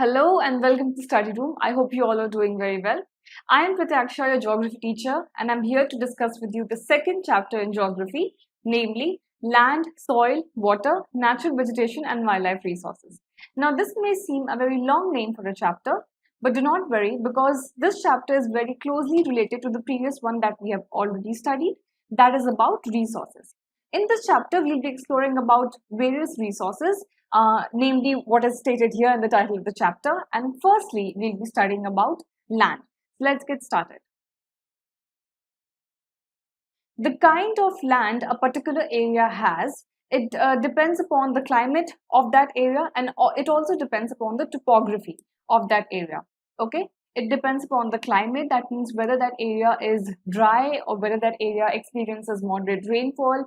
Hello and welcome to the study room. I hope you all are doing very well. I am Prataksha, your geography teacher, and I'm here to discuss with you the second chapter in geography, namely land, soil, water, natural vegetation, and wildlife resources. Now, this may seem a very long name for a chapter, but do not worry because this chapter is very closely related to the previous one that we have already studied, that is about resources. In this chapter, we'll be exploring about various resources, namely what is stated here in the title of the chapter. And firstly, we'll be studying about land. Let's get started. The kind of land a particular area has, it depends upon the climate of that area, and it also depends upon the topography of that area. Okay, it depends upon the climate. That means whether that area is dry or whether that area experiences moderate rainfall,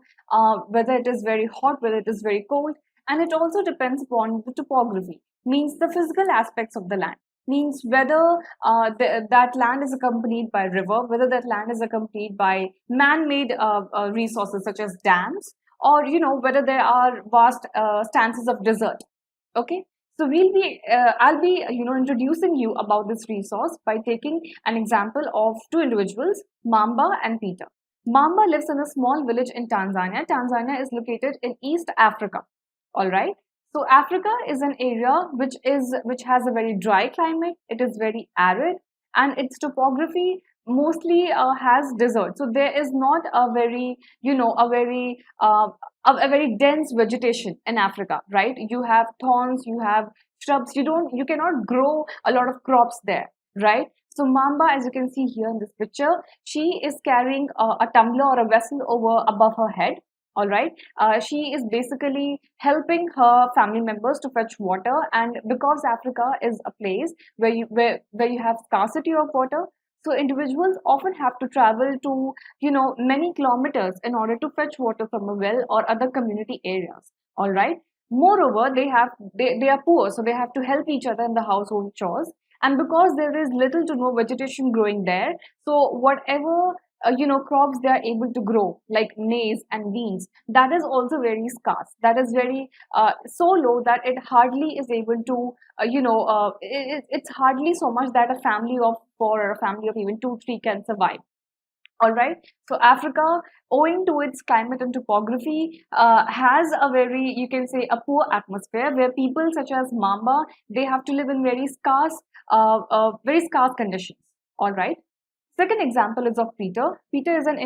whether it is very hot, whether it is very cold, and it also depends upon the topography, means the physical aspects of the land, means whether that land is accompanied by river, whether that land is accompanied by man-made resources such as dams, or whether there are vast stances of desert. Okay, so I'll be introducing you about this resource by taking an example of two individuals, Mamba and Peter. Mamba lives in a small village in Tanzania. Tanzania is located in East Africa. All right. So Africa is an area which has a very dry climate. It is very arid, and its topography mostly has desert. So there is not a very a very dense vegetation in Africa, right? You have thorns, you have shrubs. You cannot grow a lot of crops there, right? So Mamba, as you can see here in this picture, she is carrying a tumbler or a vessel over above her head. All right, she is basically helping her family members to fetch water, and because Africa is a place where you have scarcity of water, so individuals often have to travel to many kilometers in order to fetch water from a well or other community areas. All right. Moreover, they are poor, so they have to help each other in the household chores. And because there is little to no vegetation growing there, so whatever crops they are able to grow like maize and beans, that is also very scarce, that is very so low that it hardly is able to it's hardly so much that a family of four or a family of even two three can survive. All right. So Africa, owing to its climate and topography, has a very, you can say, a poor atmosphere where people such as Mamba, they have to live in very scarce conditions. All right. Second example is of Peter. Peter is an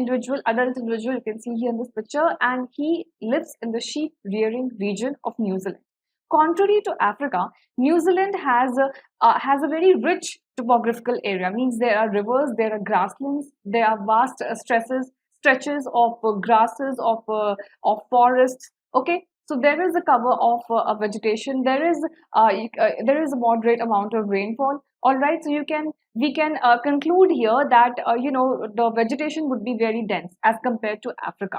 adult individual, you can see here in this picture, and he lives in the sheep rearing region of New Zealand. Contrary to Africa, New Zealand has a very rich topographical area. Means there are rivers, there are grasslands, there are vast stretches of grasses, of forests. Okay, so there is a cover of a vegetation. There is a moderate amount of rainfall. All right, so we can conclude here that the vegetation would be very dense as compared to Africa.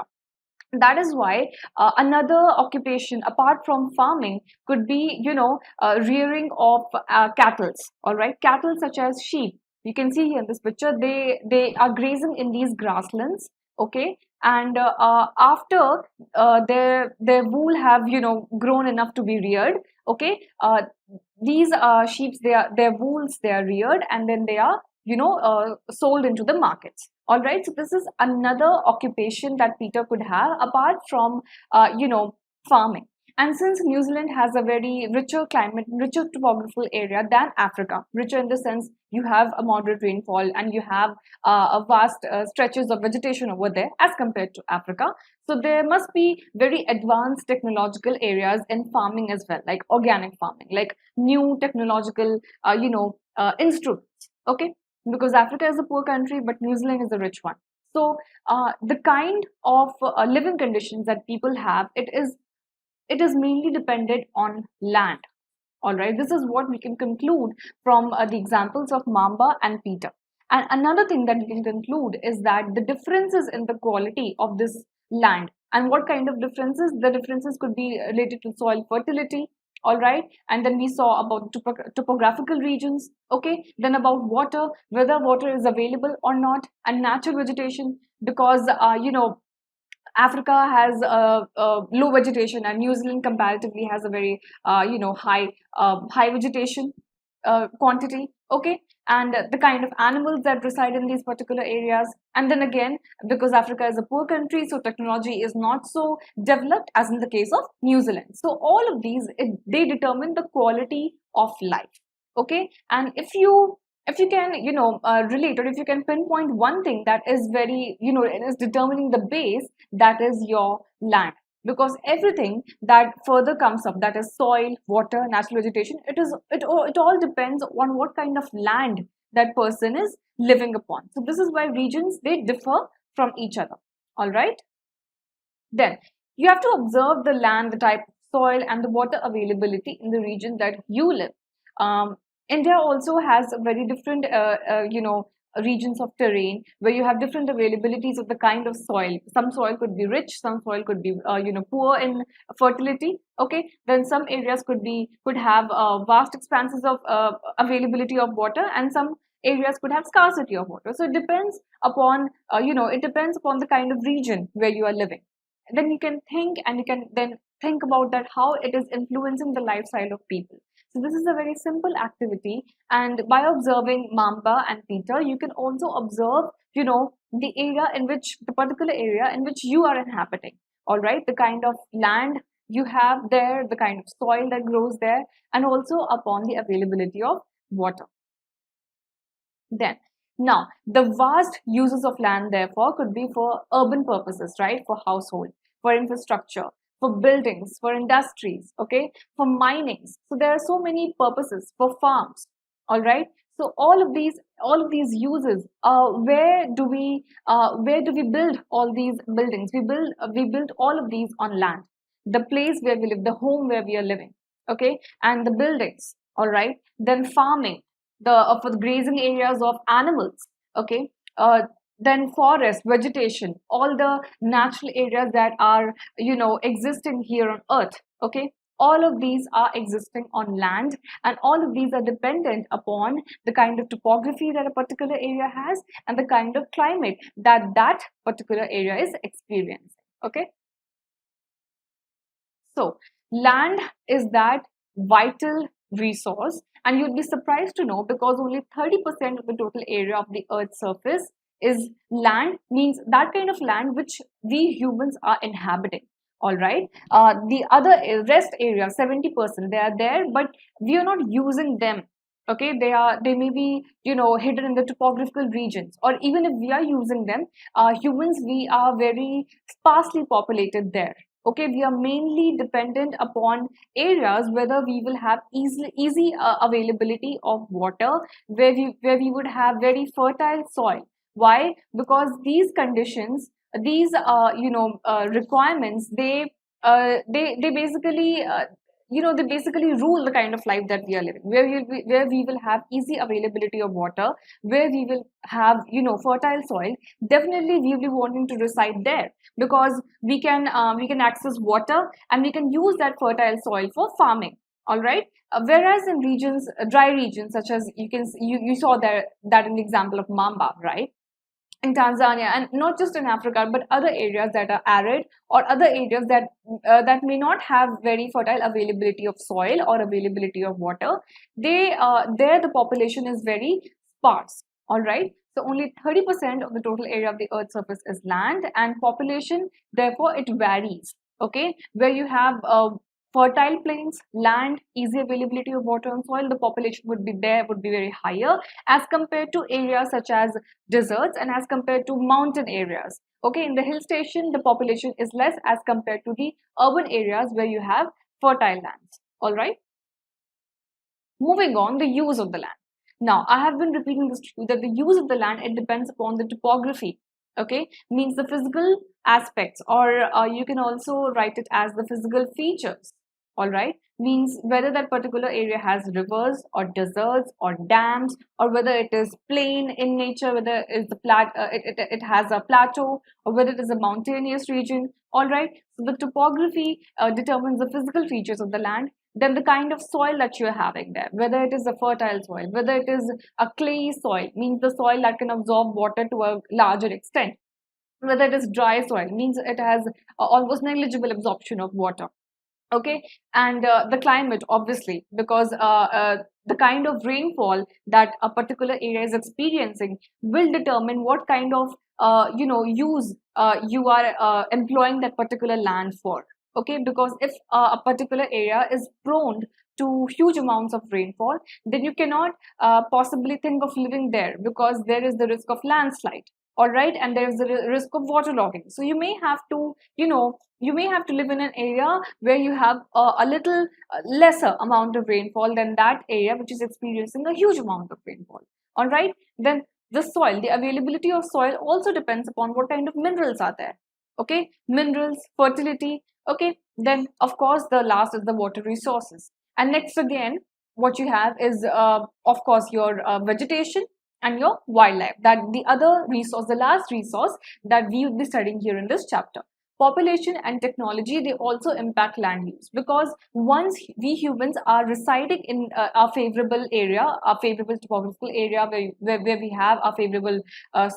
That is why another occupation apart from farming could be rearing of cattle. All right, cattle such as sheep, you can see here in this picture, they are grazing in these grasslands. Okay, and after their wool have grown enough to be reared. Okay, these sheep, their wools, they are reared and then they are sold into the markets. All right, so this is another occupation that Peter could have apart from farming. And since New Zealand has a very richer climate, richer topographical area than Africa, richer in the sense you have a moderate rainfall and you have a vast stretches of vegetation over there as compared to Africa. So there must be very advanced technological areas in farming as well, like organic farming, like new technological, instruments. Okay, because Africa is a poor country, but New Zealand is a rich one. So the kind of living conditions that people have, it is mainly dependent on land. All right, this is what we can conclude from the examples of Mamba and Peter. And another thing that we can conclude is that the differences in the quality of this land, and what kind of differences, the differences could be related to soil fertility. All right, and then we saw about topographical regions. Okay, then about water, whether water is available or not, and natural vegetation, because Africa has low vegetation and New Zealand comparatively has a very high vegetation. quantity, okay, and the kind of animals that reside in these particular areas. And then again, because Africa is a poor country, so technology is not so developed as in the case of New Zealand. So all of these, they determine the quality of life, okay. And if you can, relate, or if you can pinpoint one thing that is very, it is determining the base, that is your land. Because everything that further comes up, that is soil, water, natural vegetation, it all depends on what kind of land that person is living upon. So this is why regions, they differ from each other. All right. Then you have to observe the land, the type of soil, and the water availability in the region that you live. Um, India also has a very different, regions of terrain where you have different availabilities of the kind of soil. Some soil could be rich, some soil could be, poor in fertility. Okay, then some areas could have vast expanses of availability of water, and some areas could have scarcity of water. So it depends upon, it depends upon the kind of region where you are living. Then you can think, and you can then think about that, how it is influencing the lifestyle of people. So this is a very simple activity, and by observing Mamba and Peter, you can also observe, the area in which, the particular area in which you are inhabiting. All right, the kind of land you have there, the kind of soil that grows there, and also upon the availability of water. Then, now, the vast uses of land, therefore, could be for urban purposes, right? For household, for infrastructure, for buildings, for industries, okay, for mining. So there are so many purposes, for farms, all right. So all of these uses. Where do we build all these buildings? We build all of these on land, the place where we live, the home where we are living, okay, and the buildings, all right. Then farming, for the grazing areas of animals, okay. Then forest, vegetation, all the natural areas that are, existing here on earth, okay. All of these are existing on land, and all of these are dependent upon the kind of topography that a particular area has, and the kind of climate that that particular area is experiencing, okay. So land is that vital resource, and you'd be surprised to know, because only 30% of the total area of the Earth's surface is land, means that kind of land which we humans are inhabiting. All right. The other rest area, 70%, they are there, but we are not using them. Okay, they may be, hidden in the topographical regions, or even if we are using them, humans, we are very sparsely populated there. Okay, we are mainly dependent upon areas whether we will have easy availability of water, where we would have very fertile soil. Why? Because these conditions, these requirements, they basically they basically rule the kind of life that we are living, where we will have easy availability of water, where we will have, fertile soil. Definitely we will be wanting to reside there, because we can access water, and we can use that fertile soil for farming. All right. Whereas in regions, dry regions, such as you saw that in the example of Mamba, right, in Tanzania, and not just in Africa, but other areas that are arid, or other areas that may not have very fertile availability of soil or availability of water. There the population is very sparse. All right. So only 30% of the total area of the Earth's surface is land, and population, therefore, it varies. Okay, where you have fertile plains, land, easy availability of water and soil, the population would be very higher, as compared to areas such as deserts, and as compared to mountain areas. Okay, in the hill station, the population is less as compared to the urban areas where you have fertile lands. All right. Moving on, the use of the land. Now, I have been repeating this to you, that the use of the land, it depends upon the topography. Okay, means the physical aspects, or you can also write it as the physical features. All right, means whether that particular area has rivers or deserts or dams, or whether it is plain in nature, whether it has a plateau, or whether it is a mountainous region. All right, so the topography determines the physical features of the land. Then the kind of soil that you're having there, whether it is a fertile soil, whether it is a clay soil, means the soil that can absorb water to a larger extent, whether it is dry soil, means it has almost negligible absorption of water. Okay, and the climate, obviously, because the kind of rainfall that a particular area is experiencing will determine what kind of use you are employing that particular land for. Okay, because if a particular area is prone to huge amounts of rainfall, then you cannot possibly think of living there, because there is the risk of landslide, all right, and there is the risk of waterlogging. So you may have to, you may have to live in an area where you have a little lesser amount of rainfall than that area which is experiencing a huge amount of rainfall. All right, then the soil, the availability of soil also depends upon what kind of minerals are there. Okay, minerals, fertility. Okay, then of course the last is the water resources, and next again what you have is of course your vegetation and your wildlife. That the other resource, the last resource that we will be studying here in this chapter. Population and technology, they also impact land use, because once we humans are residing in a favorable area, a favorable topographical area where we have a favorable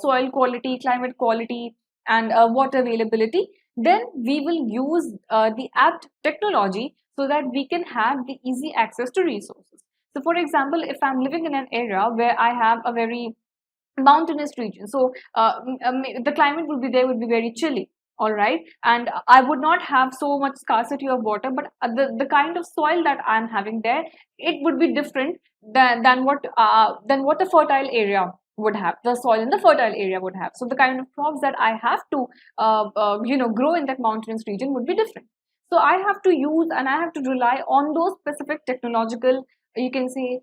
soil quality, climate quality, and water availability, then we will use the apt technology so that we can have the easy access to resources. So for example, if I'm living in an area where I have a very mountainous region, so the climate would be there would be very chilly, all right, and I would not have so much scarcity of water, but the kind of soil that I'm having there, it would be different than what a fertile area would have, the soil in the fertile area would have. So the kind of crops that I have to grow in that mountainous region would be different. So I have to use and I have to rely on those specific technological, you can say,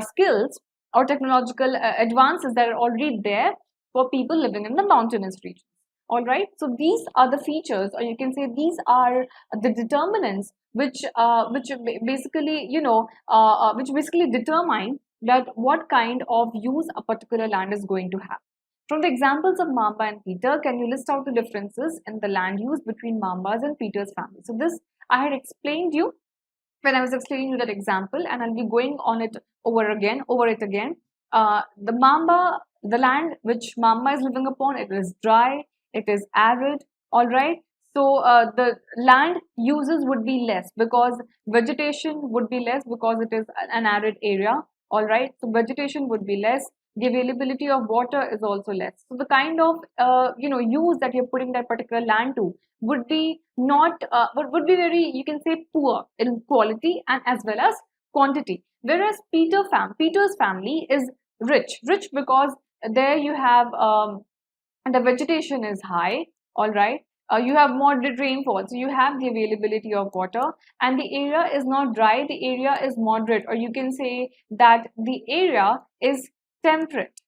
skills or technological advances that are already there for people living in the mountainous regions. All right, so these are the features, or you can say these are the determinants which basically determine that what kind of use a particular land is going to have. From the examples of Mamba and Peter, can you list out the differences in the land use between Mambas and Peter's family? So this I had explained you when I was explaining you that example, and I'll be going on it over it again. The Mamba, the land which Mamba is living upon, it is dry, it is arid, all right. So the land uses would be less, because vegetation would be less, because it is an arid area, all right. So vegetation would be less. The availability of water is also less. So the kind of use that you're putting that particular land to would be not would be very, you can say, poor in quality and as well as quantity. Whereas Peter's family is rich because there you have the vegetation is high, all right. You have moderate rainfall, so you have the availability of water, and the area is not dry, the area is moderate, or you can say that the area is temperate.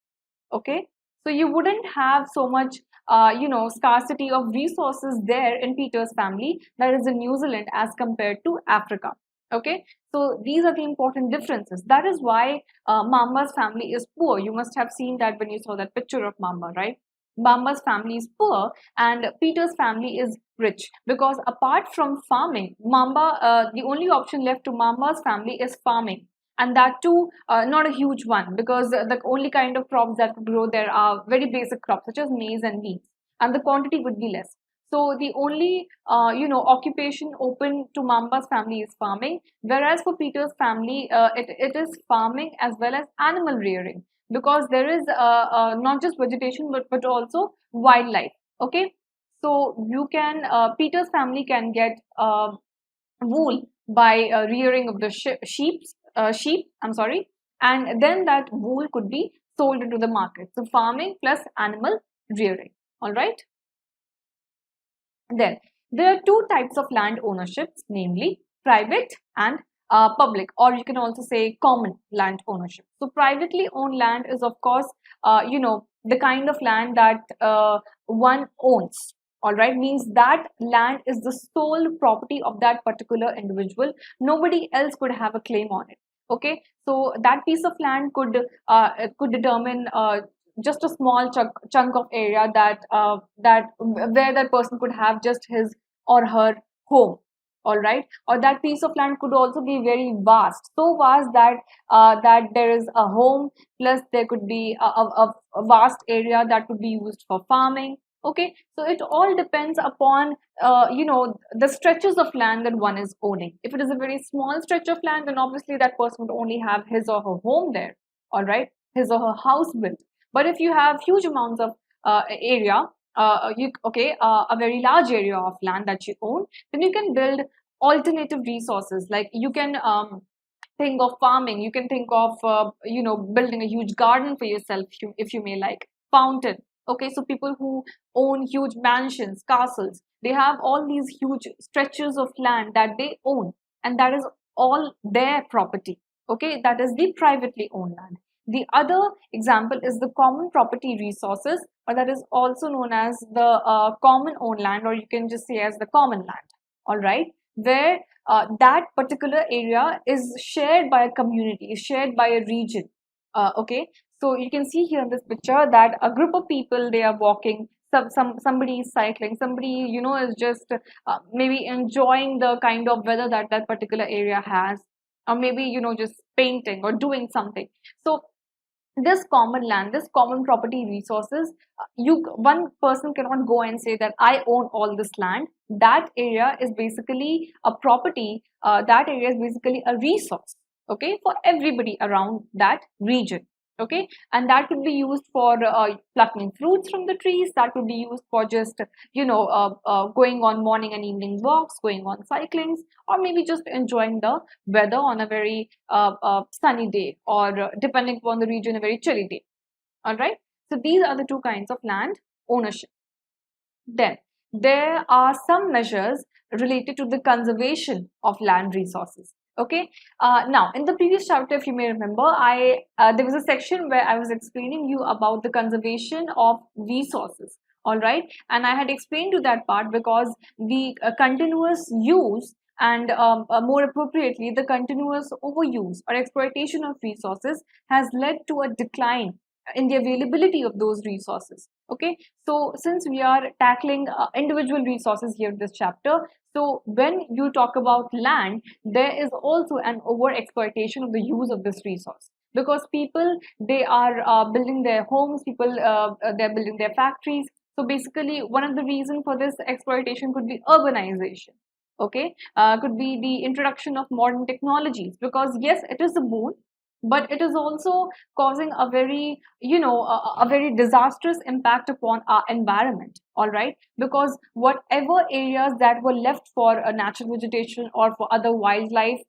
Okay, so you wouldn't have so much scarcity of resources there in Peter's family, that is in New Zealand, as compared to Africa. Okay, so these are the important differences. That is why Mamba's family is poor. You must have seen that when you saw that picture of Mamba, right? Mamba's family is poor and Peter's family is rich, because apart from farming, the only option left to Mamba's family is farming, and that too not a huge one, because the only kind of crops that grow there are very basic crops such as maize and wheat, and the quantity would be less. So the only occupation open to Mamba's family is farming, whereas for Peter's family it is farming as well as animal rearing, because there is not just vegetation but also wildlife. Okay, so you can Peter's family can get wool by rearing of the sheep, I'm sorry, and then that wool could be sold into the market. So farming plus animal rearing. All right. Then there are two types of land ownerships, namely private and public, or you can also say common land ownership. So privately owned land is, of course, the kind of land that one owns. All right, means that land is the sole property of that particular individual. Nobody else could have a claim on it. Okay, so that piece of land could determine just a small chunk of area that where that person could have just his or her home, all right, or that piece of land could also be very vast, so vast that there is a home plus there could be a vast area that could be used for farming. Okay, so it all depends upon the stretches of land that one is owning. If it is a very small stretch of land, then obviously that person would only have his or her home there, all right, his or her house built. But if you have huge amounts of area, a very large area of land that you own, then you can build alternative resources. Like you can think of farming, you can think of building a huge garden for yourself, if you may like, fountain. Okay, so people who own huge mansions, castles, they have all these huge stretches of land that they own, and that is all their property. Okay, that is the privately owned land. The other example is the common property resources, or that is also known as the common owned land, or you can just say as the common land, all right, where that particular area is shared by a community, is shared by a region. Okay, so you can see here in this picture that a group of people, they are walking. Somebody is cycling. Somebody is just maybe enjoying the kind of weather that that particular area has, or maybe just painting or doing something. So this common land, this common property resources, you one person cannot go and say that I own all this land. That area is basically a property, that area is basically a resource, okay, for everybody around that region. Okay, and that could be used for plucking fruits from the trees. That could be used for just going on morning and evening walks, going on cyclings, or maybe just enjoying the weather on a very sunny day, or depending upon the region, a very chilly day. All right, so these are the two kinds of land ownership. Then there are some measures related to the conservation of land resources. Okay, now in the previous chapter, if you may remember, I there was a section where I was explaining you about the conservation of resources. All right, and I had explained to that part because the continuous use and more appropriately, the continuous overuse or exploitation of resources has led to a decline in the availability of those resources. Okay, so since we are tackling individual resources here in this chapter, so when you talk about land, there is also an over exploitation of the use of this resource, because people, they are building their homes, people they're building their factories. So basically one of the reasons for this exploitation could be urbanization. Okay, could be the introduction of modern technologies, because yes, it is a boon, but it is also causing a very a very disastrous impact upon our environment. All right, because whatever areas that were left for a natural vegetation or for other wildlife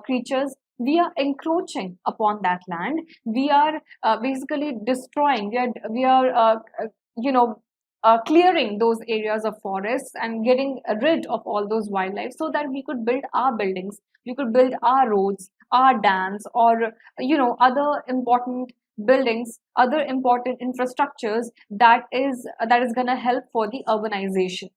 creatures, we are encroaching upon that land. We are basically destroying, we are clearing those areas of forests and getting rid of all those wildlife, so that we could build our buildings, we could build our roads, our dams, or other important buildings, other important infrastructures that is going to help for the urbanization.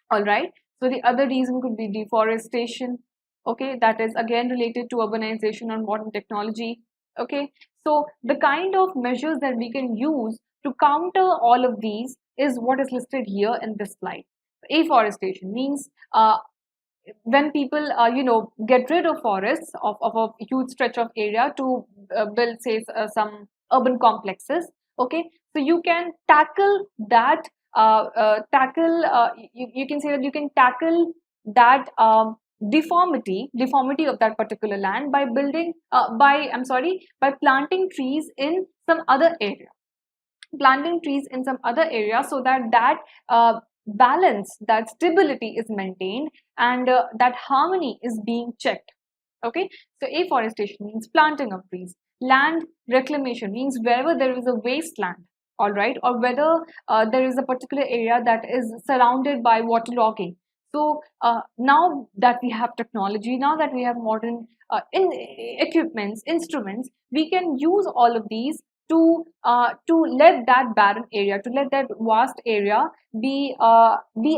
All right, so the other reason could be deforestation. Okay, that is again related to urbanization and modern technology. Okay, so the kind of measures that we can use to counter all of these is what is listed here in this slide. Afforestation means when people get rid of forests of a huge stretch of area to build, say, some urban complexes. Okay, so you can tackle that you can say that you can tackle that deformity of that particular land by building by planting trees in some other area, so that balance, that stability is maintained, and that harmony is being checked. Okay, so afforestation means planting of trees. Land reclamation means wherever there is a wasteland, all right, or whether there is a particular area that is surrounded by waterlogging. So now that we have technology, now that we have modern equipments, instruments, we can use all of these to let that barren area, to let that vast area be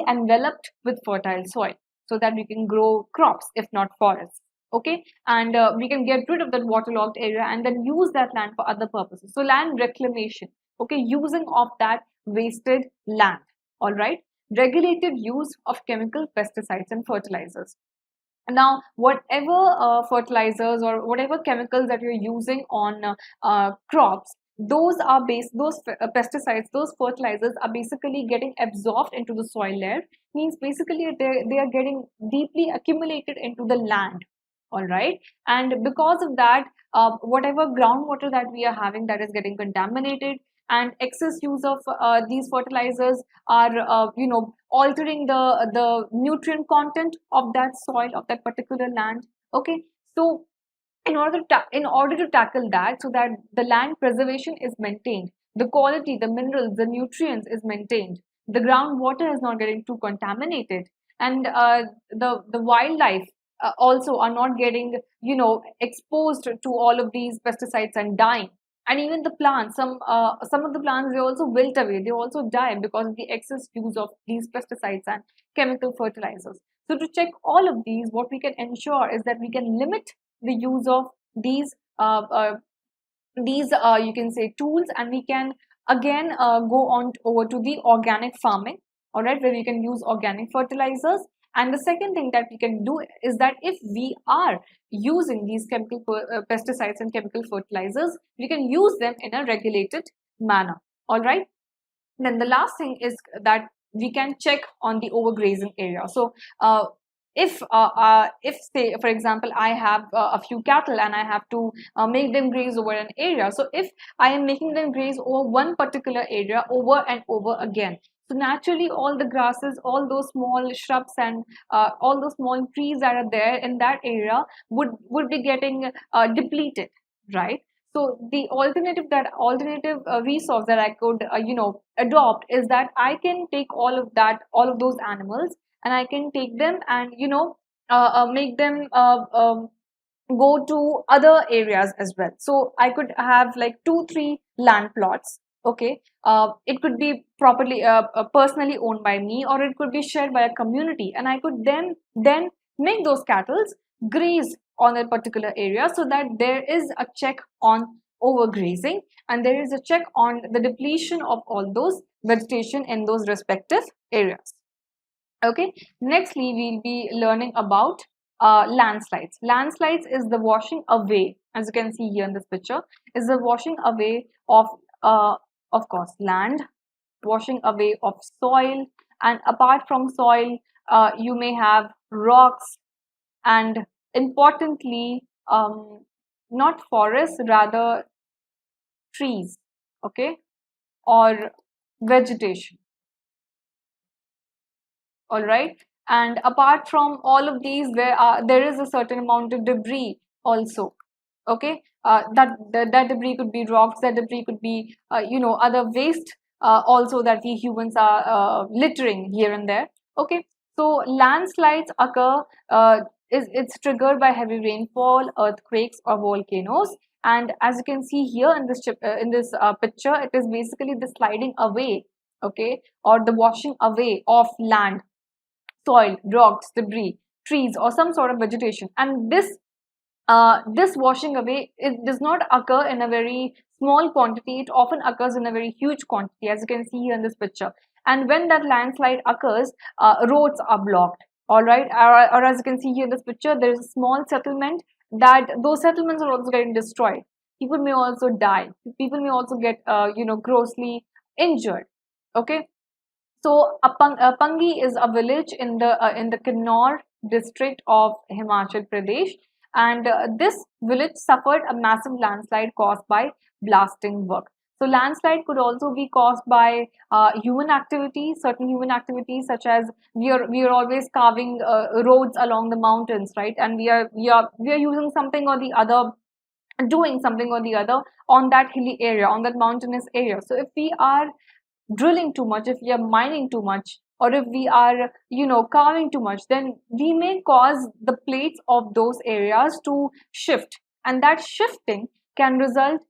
enveloped with fertile soil, so that we can grow crops, if not forests. Okay, and we can get rid of that waterlogged area and then use that land for other purposes. So land reclamation, okay, using of that wasted land. All right, regulated use of chemical pesticides and fertilizers. Now whatever fertilizers or whatever chemicals that you're using on crops, those are those pesticides, those fertilizers are basically getting absorbed into the soil layer. Means basically they are getting deeply accumulated into the land. All right, and because of that, whatever groundwater that we are having, that is getting contaminated, and excess use of these fertilizers are altering the nutrient content of that soil, of that particular land. Okay, so in order to tackle that, so that the land preservation is maintained, the quality, the minerals, the nutrients is maintained, the groundwater is not getting too contaminated, and the wildlife also are not getting exposed to all of these pesticides and dying. And even the plants, some of the plants, they also wilt away, they also die because of the excess use of these pesticides and chemical fertilizers. So to check all of these, what we can ensure is that we can limit the use of these you can say tools, and we can again go on over to the organic farming, all right, where we can use organic fertilizers. And the second thing that we can do is that if we are using these chemical pesticides and chemical fertilizers, we can use them in a regulated manner. All right, then the last thing is that we can check on the overgrazing area. So if say for example I have a few cattle and I have to make them graze over an area, so if I am making them graze over one particular area over and over again, so naturally all the grasses, all those small shrubs, and all those small trees that are there in that area would be getting depleted, right? So the alternative resource that I could adopt is that I can take all of those animals, and I can take them and make them go to other areas as well. So I could have like 2-3 land plots. Okay, it could be properly personally owned by me, or it could be shared by a community, and I could then make those cattle graze on a particular area, so that there is a check on overgrazing, and there is a check on the depletion of all those vegetation in those respective areas. Okay, nextly we'll be learning about landslides. Landslides is the washing away, as you can see here in this picture, is the washing away of course land, washing away of soil, and apart from soil, you may have rocks, and importantly, not forests, rather trees, okay, or vegetation. All right, and apart from all of these, there is a certain amount of debris also. Okay, that debris could be rocks, that debris could be other waste also that we humans are littering here and there. Okay, so landslides occur, it's triggered by heavy rainfall, earthquakes, or volcanoes. And as you can see here in this picture, it is basically the sliding away, okay, or the washing away of land, soil, rocks, debris, trees, or some sort of vegetation. And this washing away, it does not occur in a very small quantity. It often occurs in a very huge quantity, as you can see here in this picture. And when that landslide occurs, roads are blocked. All right, or as you can see here in this picture, there is a small settlement, that those settlements are also getting destroyed. People may also die. People may also get grossly injured. Okay, so Pangi is a village in the Kinnaur district of Himachal Pradesh, and this village suffered a massive landslide caused by blasting work. So landslide could also be caused by human activities, certain human activities, such as we are always carving roads along the mountains, right? And we are using something or the other, doing something or the other on that hilly area, on that mountainous area. So if we are drilling too much, if we are mining too much, or if we are carving too much, then we may cause the plates of those areas to shift, and that shifting can result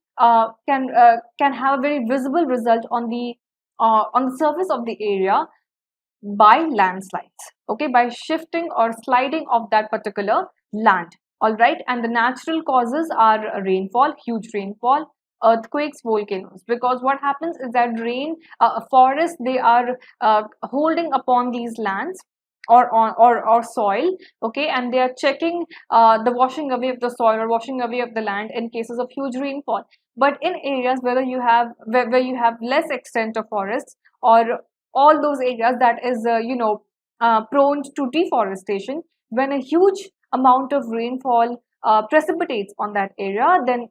can have a very visible result on the surface of the area by landslides, okay, by shifting or sliding of that particular land. All right, and the natural causes are rainfall, huge rainfall, earthquakes, volcanoes, because what happens is that forests, they are holding upon these lands, or soil, okay, and they are checking the washing away of the soil or washing away of the land in cases of huge rainfall. But in areas where you have less extent of forests, or all those areas that is prone to deforestation, when a huge amount of rainfall precipitates on that area, then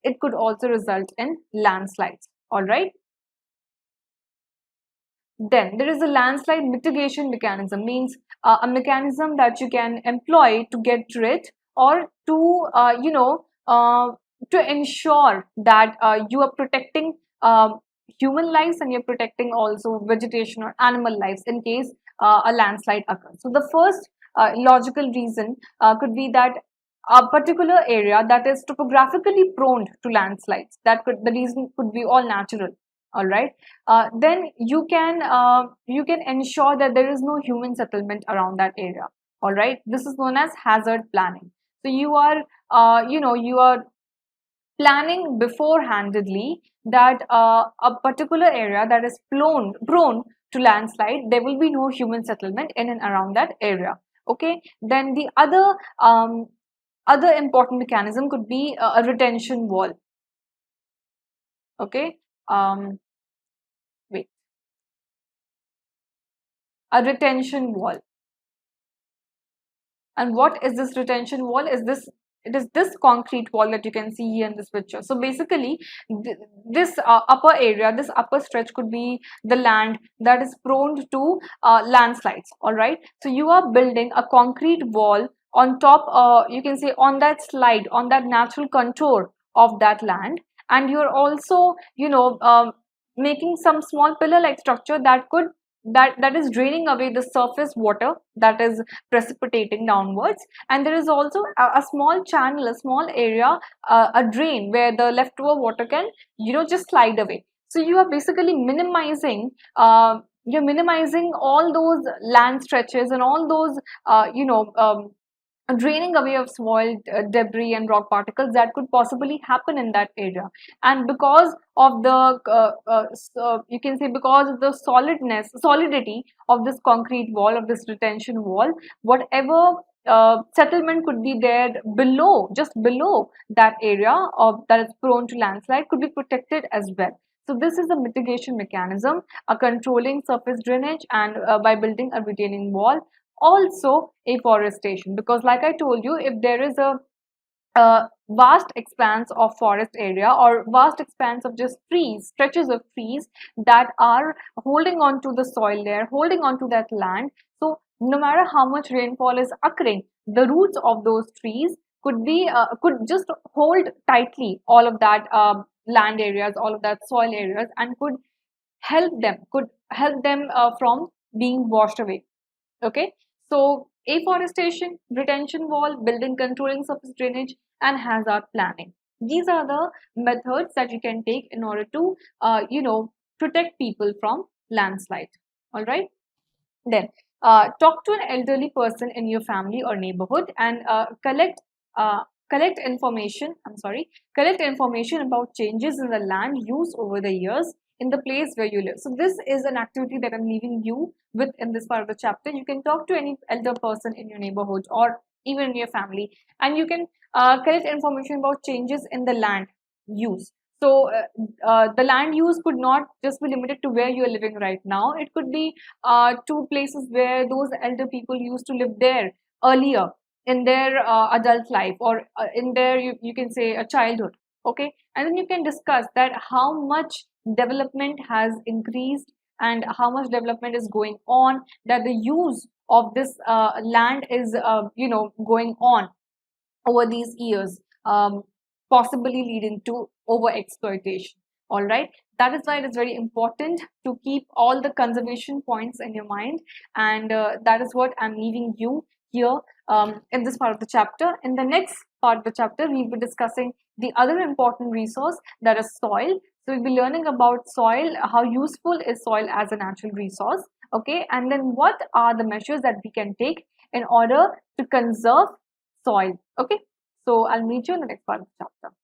it could also result in landslides. All right. Then there is a landslide mitigation mechanism, means a mechanism that you can employ to get rid, or to to ensure that you are protecting human lives, and you're protecting also vegetation or animal lives in case a landslide occurs. So the first logical reason could be that a particular area that is topographically prone to landslides, that could, the reason could be all natural. All right. Then you can ensure that there is no human settlement around that area. All right. This is known as hazard planning. So you are you are planning beforehandedly that a particular area that is prone to landslide, there will be no human settlement in and around that area. Okay. Then the other important mechanism could be a retention wall. Okay. Wait. A retention wall. And what is this retention wall? It is this concrete wall that you can see here in this picture. So basically, this upper area, this upper stretch could be the land that is prone to landslides. All right. So you are building a concrete wall on top, you can say, on that slide, on that natural contour of that land, and you're also, making some small pillar-like structure that could that is draining away the surface water that is precipitating downwards. And there is also a small channel, a small area, a drain where the leftover water can just slide away. So you are basically minimizing you're minimizing all those land stretches and all those draining away of soil debris and rock particles that could possibly happen in that area. And because of the you can say, because of the solidity of this concrete wall, of this retention wall, whatever settlement could be there below, just below that area of that is prone to landslide, could be protected as well. So this is a mitigation mechanism, a controlling surface drainage, and by building a retaining wall. Also afforestation, because like I told you, if there is a vast expanse of forest area, or vast expanse of just trees, stretches of trees that are holding on to the soil there, holding on to that land, so no matter how much rainfall is occurring, the roots of those trees could just hold tightly all of that land areas, all of that soil areas, and could help them from being washed away. Okay. So afforestation, retention wall, building controlling surface drainage, and hazard planning. These are the methods that you can take in order to, protect people from landslide. All right. Then talk to an elderly person in your family or neighborhood, and uh, collect information. Collect information about changes in the land use over the years in the place where you live. So this is an activity that I'm leaving you with in this part of the chapter. You can talk to any elder person in your neighborhood or even in your family, and you can collect information about changes in the land use. So the land use could not just be limited to where you are living right now. It could be to places where those elder people used to live there earlier in their adult life, or in their, you can say, a childhood. Okay. And then you can discuss that how much development has increased and how much development is going on, that the use of this land is going on over these years, possibly leading to over exploitation. All right. That is why it is very important to keep all the conservation points in your mind, and that is what I'm leaving you here in this part of the chapter. In the next part of the chapter, we'll be discussing the other important resource, that is soil. So we'll be learning about soil, how useful is soil as a natural resource. Okay. And then what are the measures that we can take in order to conserve soil. Okay. So I'll meet you in the next part of the chapter.